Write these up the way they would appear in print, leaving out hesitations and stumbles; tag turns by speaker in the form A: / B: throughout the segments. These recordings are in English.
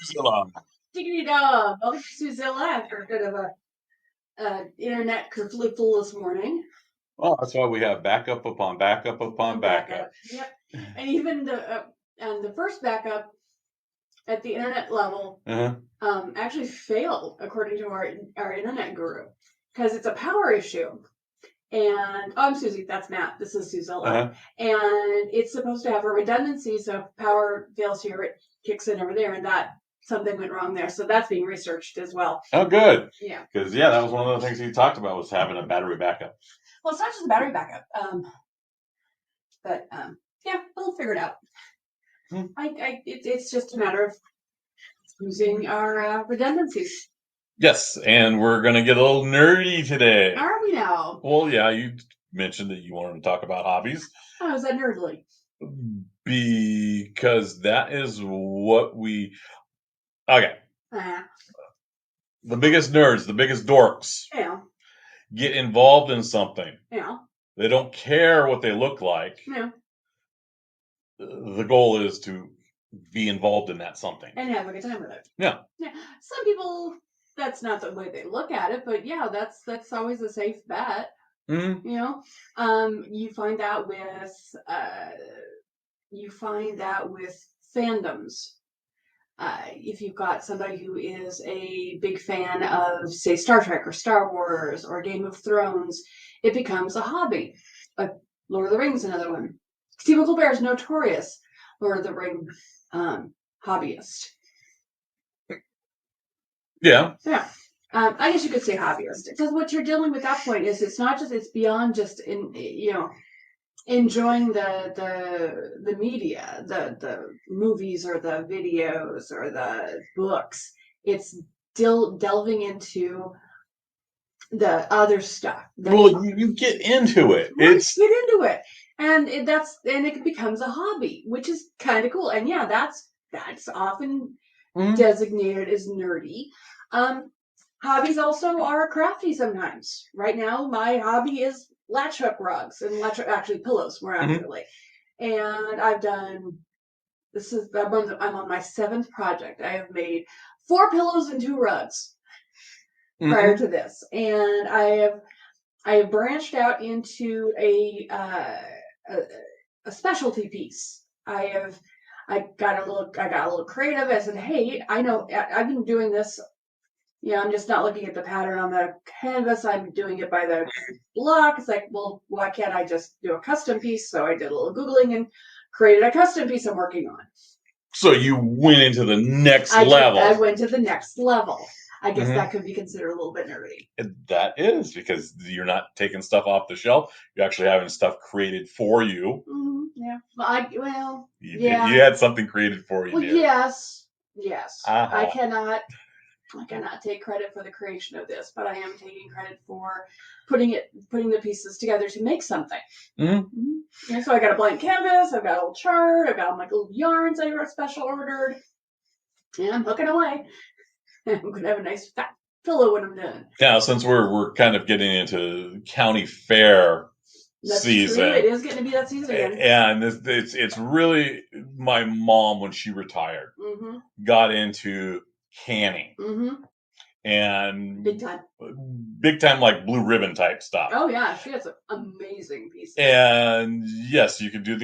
A: Suzilla.
B: Diggity dog. Welcome to Suzilla after a bit of a internet kerfluffle this morning.
A: Well, that's why we have backup upon backup upon backup.
B: Yep. And even the first backup at the internet level actually failed according to our internet guru because it's a power issue. And I'm Susie. That's Matt. This is Suzilla, and it's supposed to have a redundancy. So if power fails here, it kicks in over there, and that something went wrong there. So that's being researched as well.
A: Oh, good.
B: Yeah.
A: Because that was one of the things he talked about was having a battery backup.
B: Well, it's not just a battery backup, but we'll figure it out. It's just a matter of using our redundancies.
A: Yes, and we're going to get a little nerdy today.
B: Are we now?
A: Well, yeah, you mentioned that you wanted to talk about hobbies.
B: How is that nerdly?
A: Because that is what we... Okay. The biggest nerds, the biggest dorks get involved in something.
B: Yeah.
A: They don't care what they look like.
B: Yeah.
A: The goal is to be involved in that something.
B: And have a good time with it.
A: Yeah.
B: Yeah. Some people, that's not the way they look at it, but yeah, that's always a safe bet.
A: Mm-hmm.
B: You find that with fandoms. If you've got somebody who is a big fan of, say, Star Trek or Star Wars or Game of Thrones, it becomes a hobby. Like Lord of the Rings, another one. Stephen Colbert is notorious Lord of the Ring hobbyist.
A: Yeah.
B: Yeah. I guess you could say hobbyist, because what you're dealing with at that point is it's beyond just enjoying the media, the movies or the videos or the books. It's still delving into the other stuff.
A: Well, you get into it.
B: Right, get into it, and it becomes a hobby, which is kind of cool. And yeah, that's often designated as nerdy. Hobbies also are crafty sometimes. Right now, my hobby is latch hook rugs and actually pillows, more accurately. And I've done. I'm on my 7th project. I have made 4 pillows and 2 rugs prior to this, and I have branched out into a specialty piece. I got a little creative. I said, hey, I know I've been doing this. I'm just not looking at the pattern on the canvas. I'm doing it by the block. It's like, well, why can't I just do a custom piece? So I did a little Googling and created a custom piece I'm working on.
A: So you went into the next level.
B: I went to the next level. I guess that could be considered a little bit nerdy.
A: That is, because you're not taking stuff off the shelf. You're actually having stuff created for you.
B: Yeah.
A: You had something created for you.
B: Well, dear. Yes. I cannot take credit for the creation of this, but I am taking credit for putting the pieces together to make something. And so I got a blank canvas, I've got a little chart, I've got my little yarns I special ordered, and I'm hooking away. I'm gonna have a nice fat pillow when I'm done.
A: Yeah, since we're kind of getting into county fair season.
B: True. It is getting to be that season again.
A: And it's really, my mom, when she retired, got into canning. And big time like blue ribbon type stuff.
B: Oh yeah, she has some amazing pieces.
A: And yes, you can do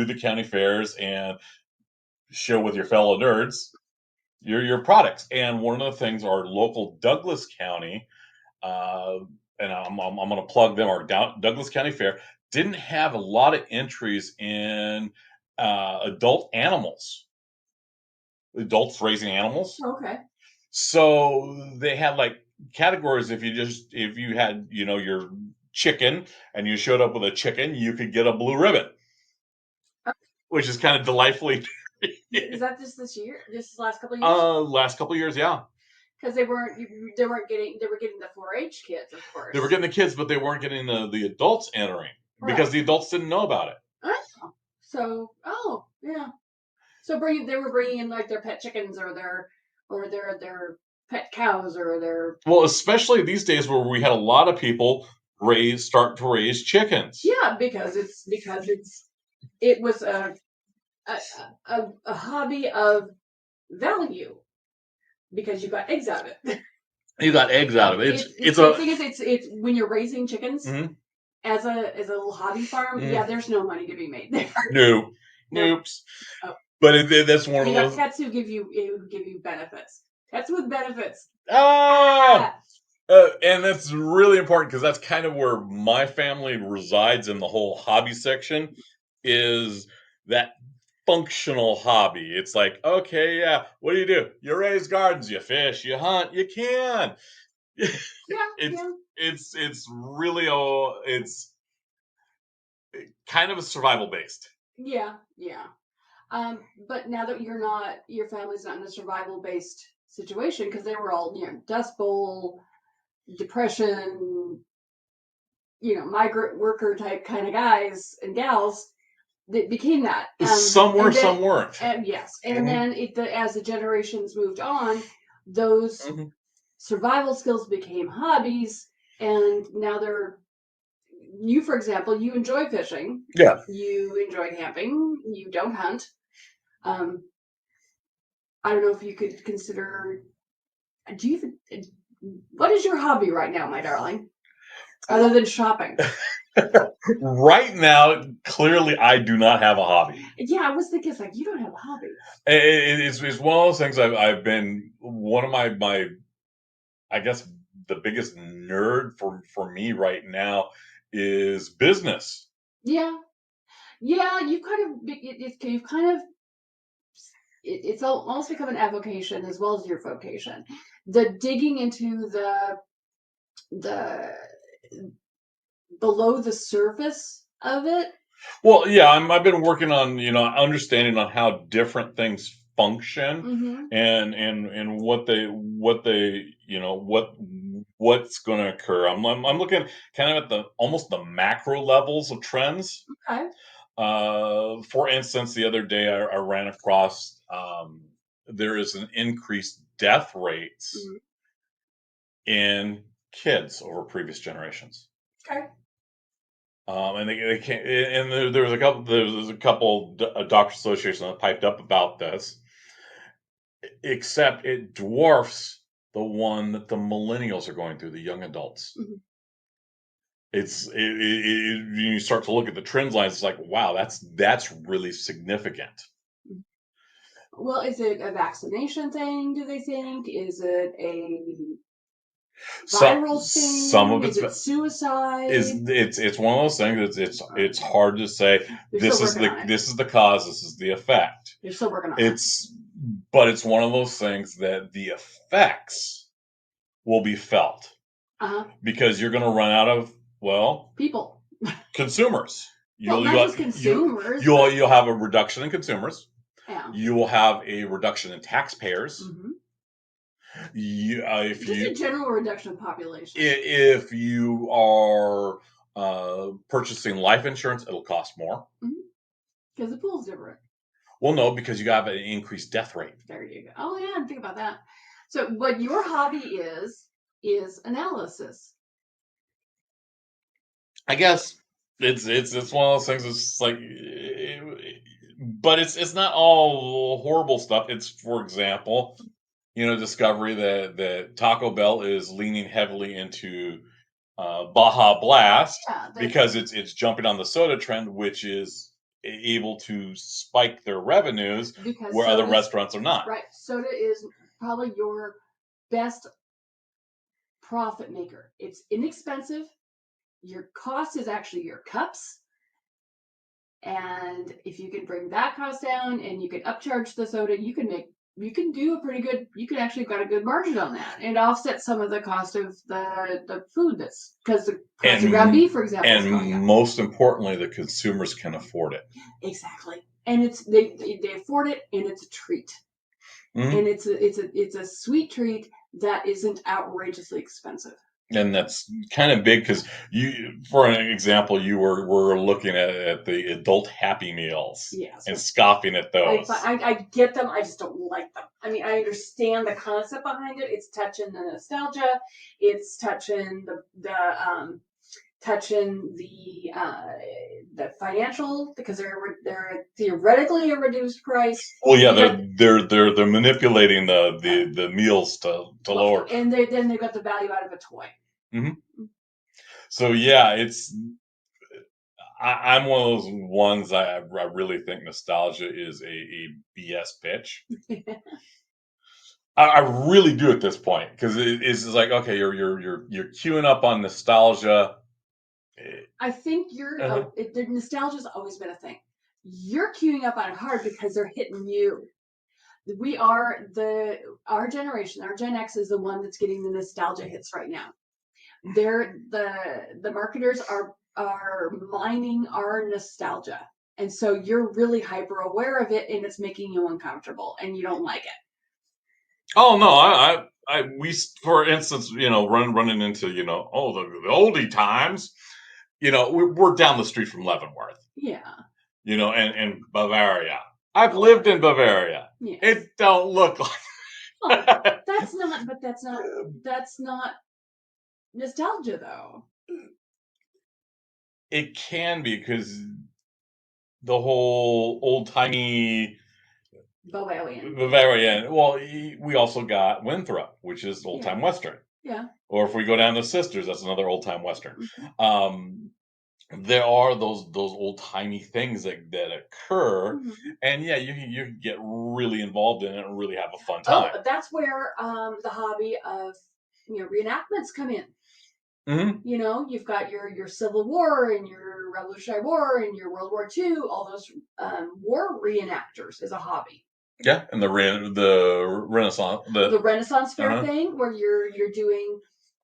A: the county fairs and show with your fellow nerds your products. And one of the things, our local Douglas County, and I'm going to plug them, our Douglas County Fair didn't have a lot of entries in adults raising animals.
B: Okay.
A: So they had like categories. If you had, your chicken and you showed up with a chicken, you could get a blue ribbon, which is kind of delightfully.
B: Is that just this year? This last couple of years?
A: Last couple of years, yeah.
B: Because they were getting the 4-H kids, of course.
A: They were getting the kids, but they weren't getting the adults entering because the adults didn't know about it.
B: So they were bringing in like their pet chickens or their pet cows or their.
A: Well, especially these days where we had a lot of people start to raise chickens.
B: Yeah, because it was a hobby of value. because you got eggs out of it.
A: You got eggs out of it. It's
B: The
A: a
B: thing is, it's when you're raising chickens
A: mm-hmm,
B: as a little hobby farm.
A: mm-hmm.
B: Yeah, there's no money to be made there.
A: Nope,
B: Nope.
A: nope.
B: Oh,
A: But that's one
B: you
A: of
B: got
A: those.
B: pets who give you benefits. Pets with benefits.
A: Ah,
B: Ah,
A: and that's really important because that's kind of where my family resides in the whole hobby section is that functional hobby. It's like, okay, yeah, what do? You raise gardens, you fish, you hunt, you can.
B: yeah,
A: it's
B: yeah,
A: it's really it's kind of a survival based.
B: yeah, yeah. But now that your family's not in a survival based situation because they were all Dust Bowl, depression, migrant worker type kind of guys and gals that became that.
A: Some were,
B: And then,
A: some weren't.
B: and yes, and
A: Mm-hmm.
B: then as the generations moved on, those
A: Mm-hmm.
B: survival skills became hobbies, and now they're you, for example, you enjoy fishing,
A: Yeah.
B: you enjoy camping, you don't hunt. Um, I don't know if you could consider. Do you? What is your hobby right now, my darling, other than shopping?
A: Right now, clearly, I do not have a hobby.
B: Yeah, I was thinking, it's like you don't have a hobby.
A: It's one of those things I've been one of my I guess the biggest nerd for me right now is business.
B: Yeah, yeah, you kind of you've kind of it's almost become an avocation as well as your vocation. The digging into the below the surface of it.
A: Well, yeah, I've been working on understanding on how different things function
B: Mm-hmm.
A: and what they what's going to occur. I'm looking kind of at the almost the macro levels of trends.
B: Okay.
A: For instance, the other day I ran across there is an increased death rates
B: Mm-hmm.
A: in kids over previous generations.
B: Okay.
A: And they can't. And there's a couple doctor associations that piped up about this, except it dwarfs the one that the millennials are going through, the young adults.
B: Mm-hmm.
A: You start to look at the trend lines. It's like, wow, that's really significant.
B: Well, is it a vaccination thing? Do they think? Is it a viral
A: Some
B: thing?
A: of
B: Is
A: it's
B: it
A: is
B: suicide?
A: it's one of those things. It's
B: Okay.
A: hard to say.
B: They're still working on it.
A: This is the cause. This is the effect.
B: They're still working on it.
A: It's but it's one of those things that the effects will be felt
B: Uh-huh.
A: because you're going to run out of
B: People.
A: consumers.
B: Well,
A: You'll
B: not
A: you'll
B: just consumers,
A: you'll
B: but
A: you'll have a reduction in consumers.
B: yeah.
A: You will have a reduction in taxpayers.
B: Mm-hmm.
A: If
B: Just a
A: you
B: general reduction of population.
A: if you are purchasing life insurance, it'll cost more.
B: Because the pool's different.
A: Well, no, because you have an increased death rate.
B: There you go. Oh yeah, I didn't think about that. So what your hobby is analysis.
A: I guess it's one of those things. It's like, but it's not all horrible stuff. It's, for example, discovery that Taco Bell is leaning heavily into Baja Blast
B: Yeah,
A: because it's jumping on the soda trend, which is able to spike their revenues
B: because
A: where other
B: soda's
A: restaurants are not.
B: right. Soda is probably your best profit maker. It's inexpensive. Your cost is actually your cups. And if you can bring that cost down and you can upcharge the soda, you can do a pretty good, you can actually got a good margin on that and offset some of the cost of the food that's because the price of ground
A: And
B: beef, for example, is going up.
A: most importantly, the consumers can afford it.
B: Exactly. And it's they afford it and it's a treat.
A: Mm-hmm.
B: And it's a sweet treat that isn't outrageously expensive.
A: And that's kind of big because for an example, were looking at the adult Happy Meals
B: Yes.
A: and scoffing at those.
B: I get them. I just don't like them. I mean, I understand the concept behind it. It's touching the nostalgia. It's touching touching the financial, because they're theoretically a reduced price.
A: Well, yeah, they're manipulating the meals to lower,
B: and then they've got the value out of a toy.
A: Mm-hmm. So yeah, I'm one of those ones I really think nostalgia is a BS pitch. I really do at this point because it's just like, okay, you're queuing up on nostalgia.
B: I think the nostalgia's always been a thing. You're queuing up on it hard because they're hitting you. We are our generation, our Gen X is the one that's getting the nostalgia hits right now. They're the marketers are mining our nostalgia. And so you're really hyper aware of it and it's making you uncomfortable and you don't like it.
A: Oh no, we, for instance, running into, the oldie times, we're down the street from Leavenworth.
B: Yeah.
A: And Bavaria. I've lived in Bavaria. Yes. It don't look like.
B: Well, that's not nostalgia though.
A: It can be because the whole old timey Bavarian. Well, we also got Winthrop, which is old time Western.
B: Yeah.
A: Or if we go down to Sisters, that's another old time Western. Mm-hmm. There are those old timey things that occur, and yeah, you can get really involved in it and really have a fun time.
B: Oh, that's where the hobby of reenactments come in.
A: Mm-hmm.
B: You've got your Civil War and your Revolutionary War and your World War II. All those war reenactors is a hobby.
A: Yeah, and the Renaissance,
B: the Renaissance Fair thing, where you're doing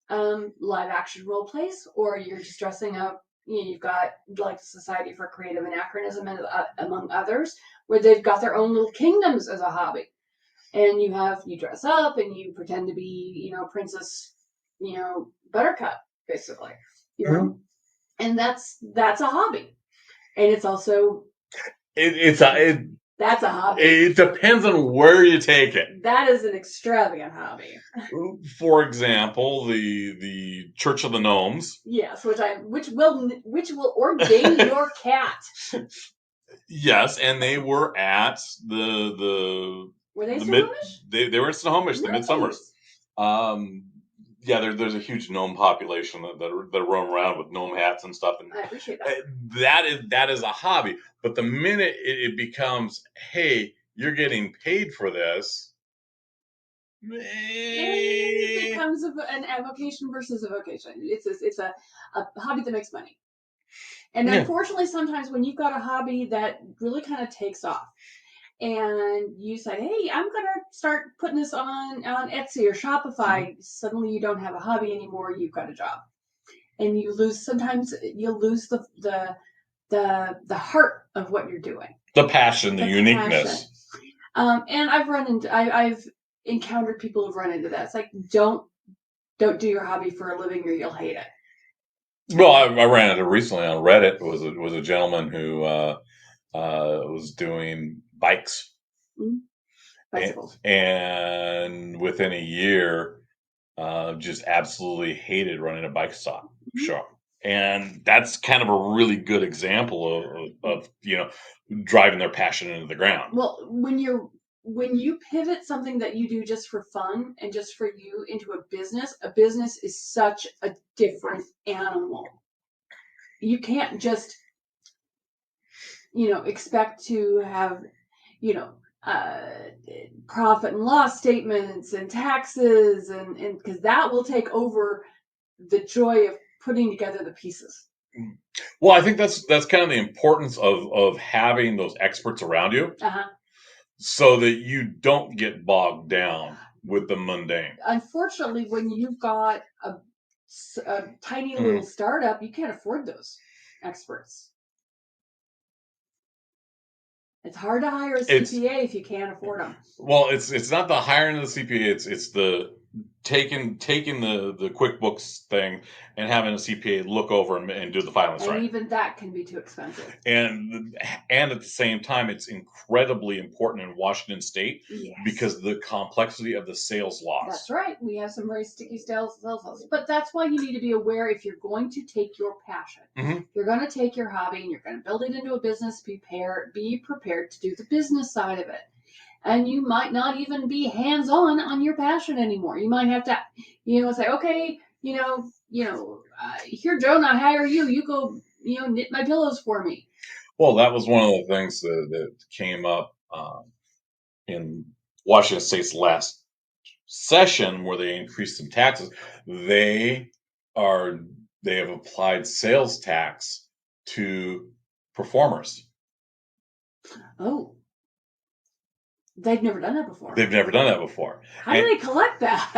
B: live action role plays, or you're just dressing up. You've got like the Society for Creative Anachronism, and among others, where they've got their own little kingdoms as a hobby, and you dress up and you pretend to be Princess Buttercup, basically, and that's a hobby, and it's also that's a hobby.
A: It depends on where you take it.
B: That is an extravagant hobby.
A: For example, the Church of the Gnomes.
B: Yes, which will ordain your cat.
A: Yes, and they were at the
B: were they Snohomish?
A: They were in Snohomish, the Midsummers. Yeah, there's a huge gnome population that roam around with gnome hats and stuff, and
B: I appreciate that.
A: That is a hobby. But the minute it becomes, hey, you're getting paid for this,
B: it becomes an avocation versus a vocation. It's a hobby that makes money, and unfortunately, sometimes when you've got a hobby that really kind of takes off, and you say, "Hey, I'm gonna start putting this on Etsy or Shopify," suddenly you don't have a hobby anymore. You've got a job, and you lose. Sometimes you'll lose the heart of what you're doing,
A: the passion, the uniqueness.
B: And I've encountered people who've run into that. It's like, don't do your hobby for a living or you'll hate it.
A: Well, I ran into recently on Reddit. It was a gentleman who was doing bikes.
B: Mm-hmm. Bicycles.
A: And within a year, just absolutely hated running a bike shop. And that's kind of a really good example of driving their passion into the ground.
B: Well, when you pivot something that you do just for fun and just for you into a business is such a different animal. You can't just expect to have profit and loss statements and taxes and because that will take over the joy of putting together the pieces.
A: Well, I think that's kind of the importance of having those experts around you, so that you don't get bogged down with the mundane.
B: Unfortunately, when you've got a tiny little startup, you can't afford those experts. It's hard to hire a CPA if you can't afford them.
A: Well, it's not the hiring of the CPA. It's the taking the QuickBooks thing and having a CPA look over and do the filings
B: And
A: right.
B: even that can be too expensive.
A: And at the same time, it's incredibly important in Washington State because of the complexity of the sales laws.
B: That's right. We have some very sticky sales laws. But that's why you need to be aware if you're going to take your passion, you're going to take your hobby and you're going to build it into a business, be prepared to do the business side of it. And you might not even be hands-on on your passion anymore. You might have to, say, okay, here, Joan, I hire you. You go, knit my pillows for me.
A: Well, that was one of the things that came up in Washington State's last session where they increased some taxes. They have applied sales tax to performers.
B: Oh. They've never done that before.
A: They've never done that before.
B: How do they collect that?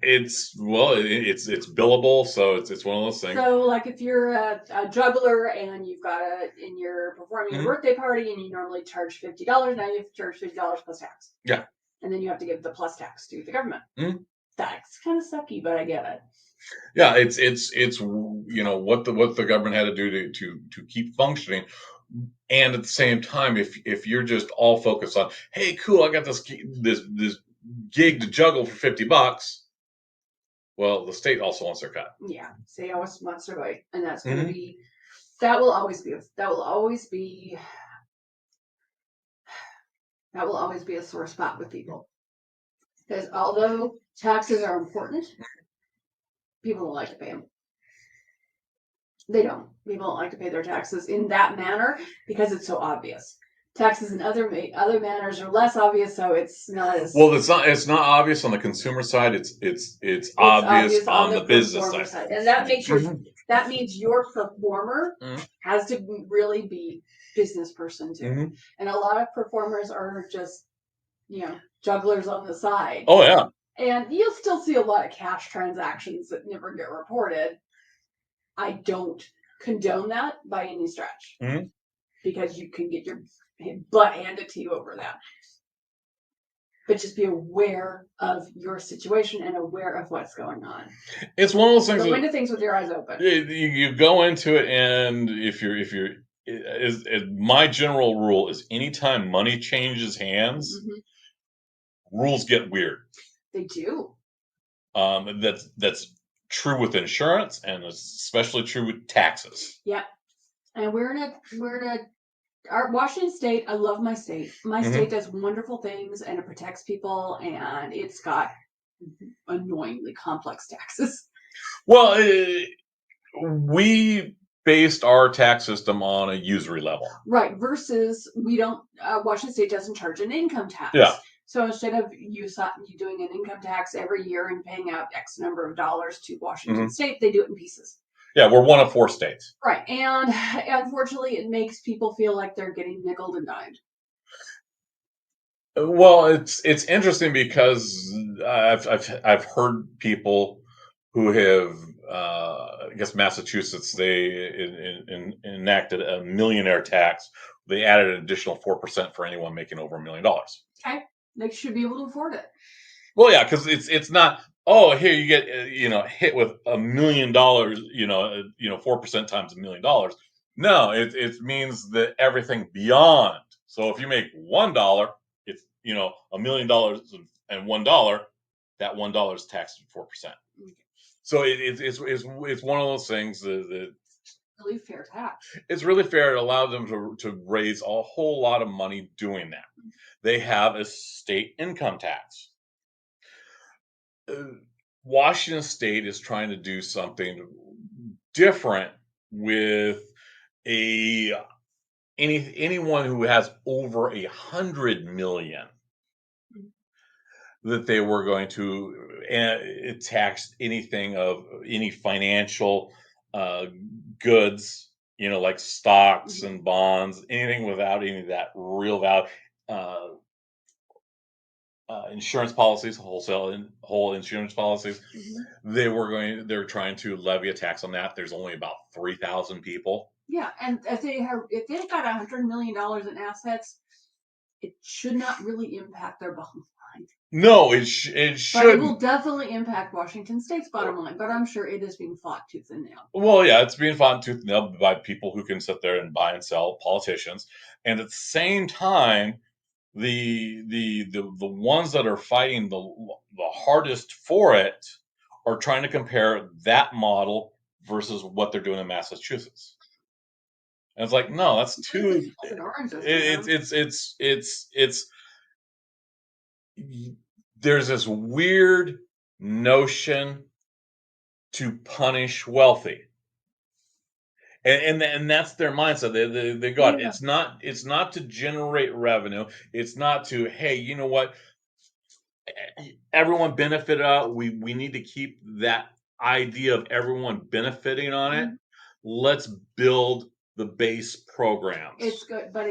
A: It's billable, so it's one of those things.
B: So, like, if you're a juggler and you're performing a birthday party and you normally charge $50, now you have to charge $50 plus tax.
A: Yeah,
B: and then you have to give the plus tax to the government. That's kind of sucky, but I get it.
A: Yeah, it's what the government had to do to keep functioning. And at the same time, if you're just all focused on, hey, cool, I got this gig to juggle for $50, well, the state also wants their cut.
B: Yeah, state always wants their way, and that's going to be that will always be a sore spot with people, because although taxes are important, people don't like to pay them. They don't. People don't like to pay their taxes in that manner because it's so obvious. Taxes in other manners are less obvious, so it's not as
A: well. It's not obvious on the consumer side. It's obvious on the business side,
B: and that makes that means your performer has to really be business person too. And a lot of performers are just jugglers on the side.
A: Oh yeah,
B: and you'll still see a lot of cash transactions that never get reported. I don't condone that by any stretch, because you can get your butt handed to you over that. But just be aware of your situation and aware of what's going on.
A: It's one of those things.
B: Go into things with your eyes open.
A: You go into it, and if you're my general rule is anytime money changes hands, rules get weird.
B: They do.
A: That's true with insurance, and especially true with taxes.
B: Yeah, and we're in our Washington State. I love my state. My state does wonderful things, and it protects people, and it's got annoyingly complex taxes.
A: Well, we based our tax system on a usury level,
B: right? Versus we don't. Washington State doesn't charge an income tax.
A: Yeah.
B: So instead of you doing an income tax every year and paying out X number of dollars to Washington State, they do it in pieces.
A: Yeah, we're one of 4 states.
B: Right, and unfortunately, it makes people feel like they're getting nickeled and dimed.
A: Well, it's interesting because I've heard people who have, I guess Massachusetts, they enacted a millionaire tax. They added an additional 4% for anyone making over $1 million.
B: Okay, they should be able to afford it.
A: Well, yeah, because it's not. Oh, here you get hit with $1 million. 4% times $1 million. No, it means that everything beyond. So if you make $1, it's $1 million and $1. That $1 is taxed at 4%. So it's one of those things that
B: really fair tax.
A: It's really fair. It allowed them to raise a whole lot of money doing that. They have a state income tax. Washington State is trying to do something different with anyone who has over 100 million, that they were going to tax anything of any financial goods, like stocks and bonds, anything without any of that real value. Insurance policies, whole insurance policies. They're trying to levy a tax on that. There's only about 3,000 people.
B: Yeah, and if they've got $100 million in assets, it should not really impact their bottom line.
A: No, it
B: But it
A: shouldn't.
B: will definitely impact Washington State's bottom line. But I'm sure it is being fought tooth and nail.
A: Well, yeah, it's being fought tooth and nail by people who can sit there and buy and sell politicians, and at the same time, the ones that are fighting the hardest for it are trying to compare that model versus what they're doing in Massachusetts. And it's like, no, that's too. It's there's this weird notion to punish wealthy. And that's their mindset. They got
B: Yeah.
A: it's not to generate revenue. It's not to, hey, you know what? Everyone benefited out. We need to keep that idea of everyone benefiting on it. Let's build the base programs.
B: It's good, but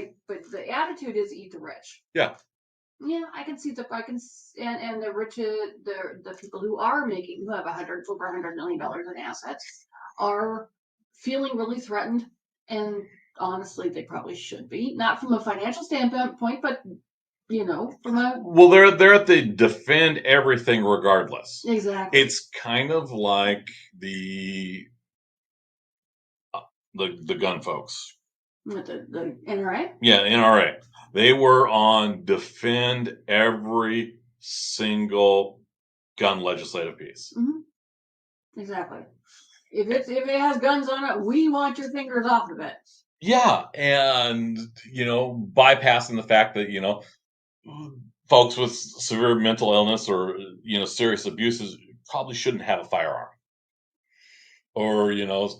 B: the attitude is eat the rich.
A: Yeah.
B: Yeah, I can see and the rich, the people who are making, who have over $100 million in assets, are feeling really threatened, and honestly, they probably should be, not from a financial standpoint, but from a
A: well, they're at the defend everything regardless.
B: Exactly.
A: It's kind of like the gun folks.
B: With the NRA?
A: Yeah, NRA. They were on defend every single gun legislative piece.
B: Mm-hmm. Exactly. If it has guns on it, we want your fingers off of it.
A: Yeah, and bypassing the fact that folks with severe mental illness or serious abuses probably shouldn't have a firearm. Or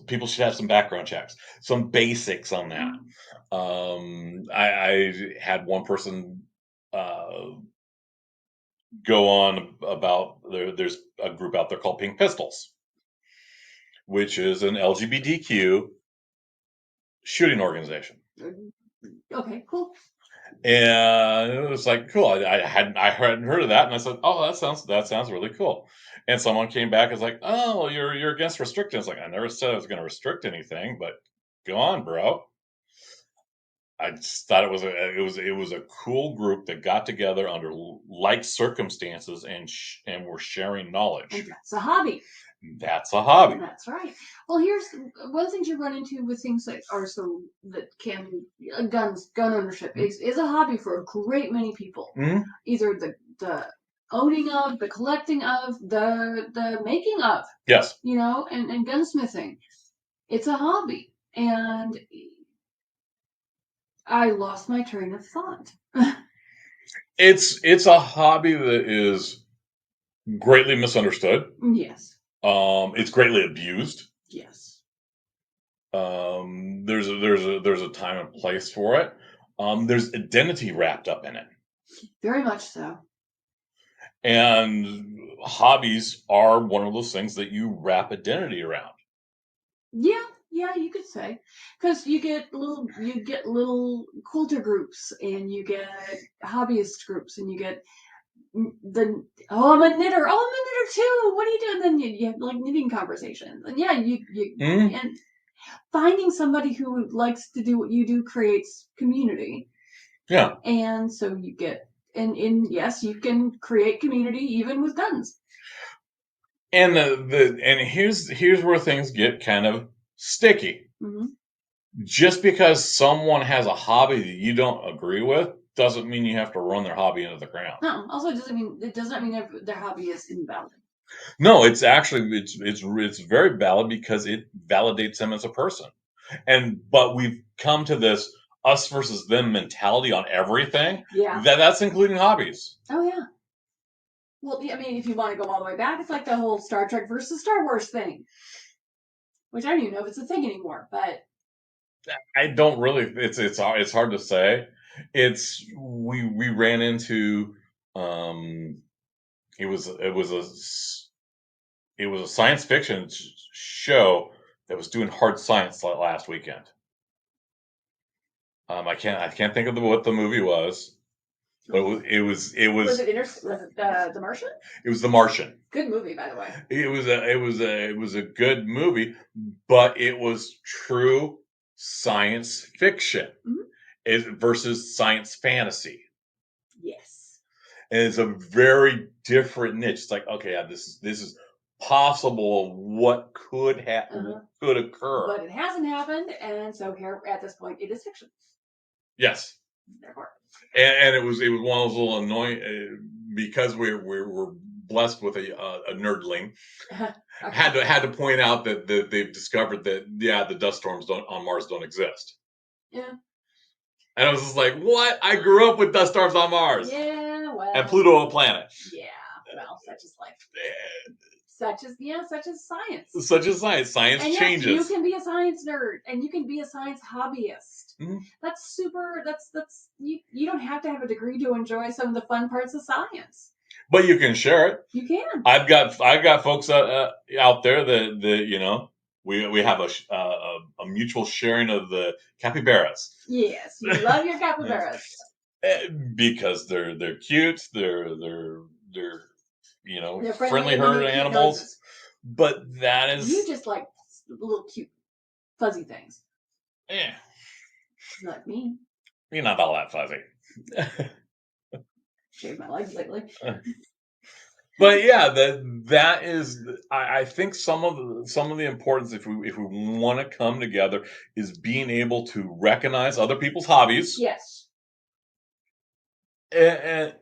A: people should have some background checks, some basics on that. I had one person go on about there's a group out there called Pink Pistols, which is an LGBTQ shooting organization.
B: Okay, cool.
A: And it was like, cool. I hadn't heard of that, and I said, oh, that sounds really cool. And someone came back and was like, oh, you're against restricting. It's like, I never said I was going to restrict anything, but go on, bro. I just thought it was a cool group that got together under like circumstances and were sharing knowledge.
B: And that's a hobby.
A: That's a hobby.
B: That's right. Well, here's one of the things you run into with things that are gun ownership is a hobby for a great many people. Either the owning of, the collecting of, the making of.
A: Yes.
B: And gunsmithing. It's a hobby. And I lost my train of thought.
A: It's a hobby that is greatly misunderstood.
B: Yes.
A: It's greatly abused.
B: Yes.
A: There's a time and place for it. There's identity wrapped up in it.
B: Very much so.
A: And hobbies are one of those things that you wrap identity around.
B: Yeah, you could say, because you get little quilter groups, and you get hobbyist groups, and you get I'm a knitter. Oh, I'm a knitter too. What are you doing? Then you have like knitting conversations, and and finding somebody who likes to do what you do creates community.
A: Yeah,
B: and so you get and yes, you can create community even with guns.
A: And here's where things get kind of sticky. Just because someone has a hobby that you don't agree with doesn't mean you have to run their hobby into the ground.
B: No, also it doesn't mean their hobby is invalid.
A: No, it's actually it's very valid because it validates them as a person. But we've come to this us versus them mentality on everything.
B: Yeah.
A: That's including hobbies.
B: Oh yeah. Well, I mean, if you want to go all the way back, it's like the whole Star Trek versus Star Wars thing, which I don't even know if it's a thing anymore. But
A: I don't really. It's hard to say. We ran into. It was a science fiction show that was doing hard science last weekend. I can't think of what the movie was, but it was.
B: Was it The Martian?
A: It was The Martian.
B: Good movie, by the way.
A: It was a good movie, but it was true science fiction versus science fantasy.
B: Yes.
A: And it's a very different niche. It's like, okay, yeah, this is possible. What could occur?
B: But it hasn't happened, and so here at this point, it is fiction.
A: Yes,
B: Therefore,
A: and it was one of those little annoying because we're blessed with a nerdling. Had to point out that they've discovered that yeah, the dust storms don't on Mars don't exist.
B: Yeah.
A: And I was just like, what? I grew up with dust storms on Mars.
B: Yeah, well.
A: And Pluto a planet.
B: Yeah, well, such is life.
A: Eh,
B: Such as science.
A: Such as science. Science
B: And yes,
A: changes.
B: you can be a science nerd and you can be a science hobbyist.
A: Mm-hmm.
B: That's super. That's you don't have to have a degree to enjoy some of the fun parts of science.
A: But you can share it.
B: You can.
A: I've got folks out there that we have a mutual sharing of the capybaras.
B: Yes, you love your capybaras.
A: Because they're cute, they're
B: They're
A: friendly herd animals.
B: Noses.
A: But that is
B: you just like little cute fuzzy things.
A: Yeah.
B: Like me.
A: You're not all that fuzzy.
B: Shaved my legs lately.
A: But yeah, that is. I think some of the importance, if we want to come together, is being able to recognize other people's hobbies.
B: Yes.
A: And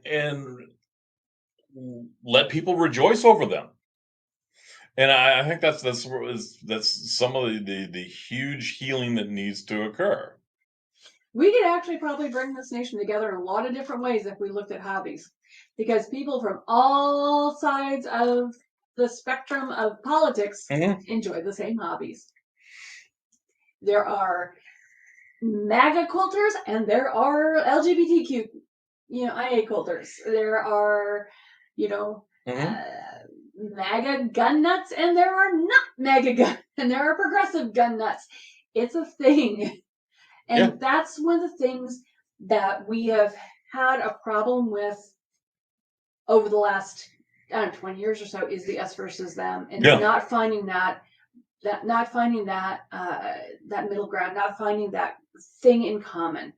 A: let people rejoice over them. And I think that's some of the huge healing that needs to occur.
B: We could actually probably bring this nation together in a lot of different ways if we looked at hobbies. Because people from all sides of the spectrum of politics enjoy the same hobbies. There are MAGA quilters and there are LGBTQ, IA quilters. There are, MAGA gun nuts and there are not MAGA gun, and there are progressive gun nuts. It's a thing. And that's one of the things that we have had a problem with over the last 20 years or so is the us versus them, and not finding that middle ground, not finding that thing in common.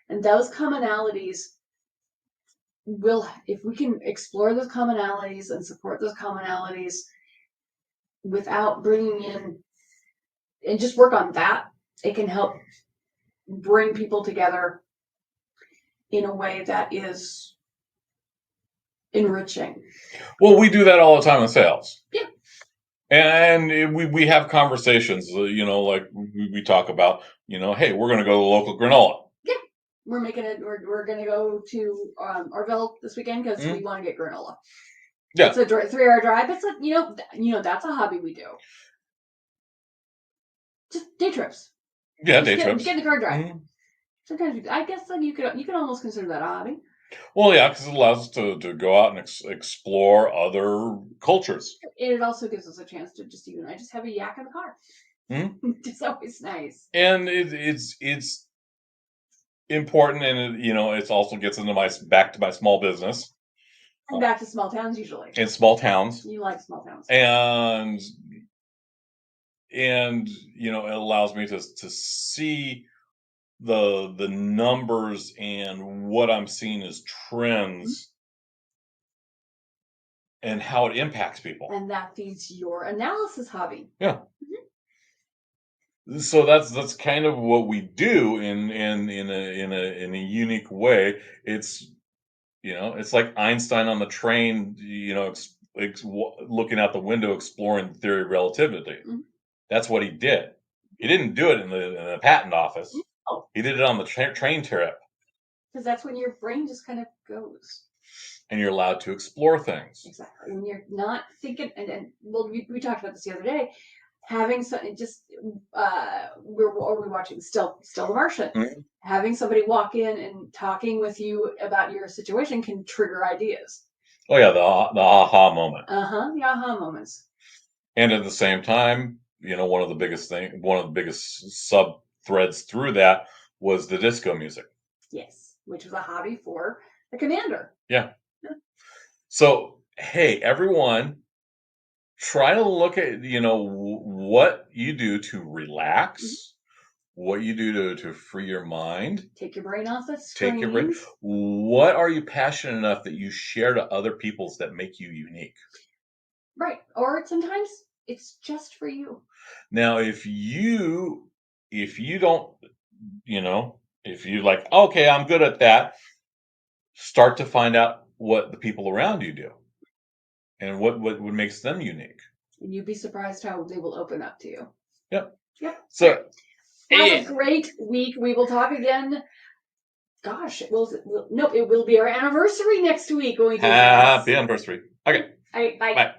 B: And those commonalities if we can explore those commonalities and support those commonalities without bringing in and just work on that, it can help bring people together in a way that is enriching.
A: Well, we do that all the time in sales.
B: Yeah.
A: And we have conversations, like we talk about, hey, we're going to go to local granola.
B: Yeah. We're we're going to go to Orville this weekend because we want to get granola. Yeah. It's a 3-hour drive. It's like, that's a hobby we do. Just day trips.
A: Yeah, day trips.
B: Get in the car drive. Mm-hmm. Sometimes I guess you can almost consider that a hobby.
A: Well, yeah, because it allows us to go out and explore other cultures.
B: And it also gives us a chance to just have a yak in the car. Mm-hmm. It's always nice.
A: And it's important, and it also gets back to my small business.
B: And back to small towns usually.
A: In small towns.
B: You like small towns.
A: And it allows me to see the numbers and what I'm seeing as trends and how it impacts people.
B: And that feeds your analysis hobby.
A: Yeah. Mm-hmm. So that's kind of what we do in a unique way. It's it's like Einstein on the train, looking out the window exploring the theory of relativity. Mm-hmm. That's what he did. He didn't do it in the patent office. Oh. He did it on the train trip.
B: Because that's when your brain just kind of goes.
A: And you're allowed to explore things.
B: Exactly. When you're not thinking, and we talked about this the other day, having something just, we watching Still the Martian. Mm-hmm. Having somebody walk in and talking with you about your situation can trigger ideas.
A: Oh yeah, the aha moment.
B: The aha moments.
A: And at the same time, one of the biggest sub threads through that was the disco music.
B: Yes, which was a hobby for the commander.
A: Yeah. So, hey, everyone, try to look at, what you do to relax, what you do to free your mind,
B: Take your brain off the
A: take your break.
B: screens.
A: What are you passionate enough that you share to other people's that make you unique?
B: Right. Or sometimes it's just for you.
A: Now, if you don't, if you like, okay, I'm good at that, start to find out what the people around you do and what makes them unique.
B: And you'd be surprised how they will open up to you.
A: Yep.
B: Yep.
A: So,
B: Have a great week. We will talk again. Gosh, it will be our anniversary next week when we do
A: happy
B: this.
A: anniversary. Okay.
B: All right, bye.
A: Bye.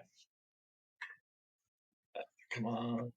A: Come on.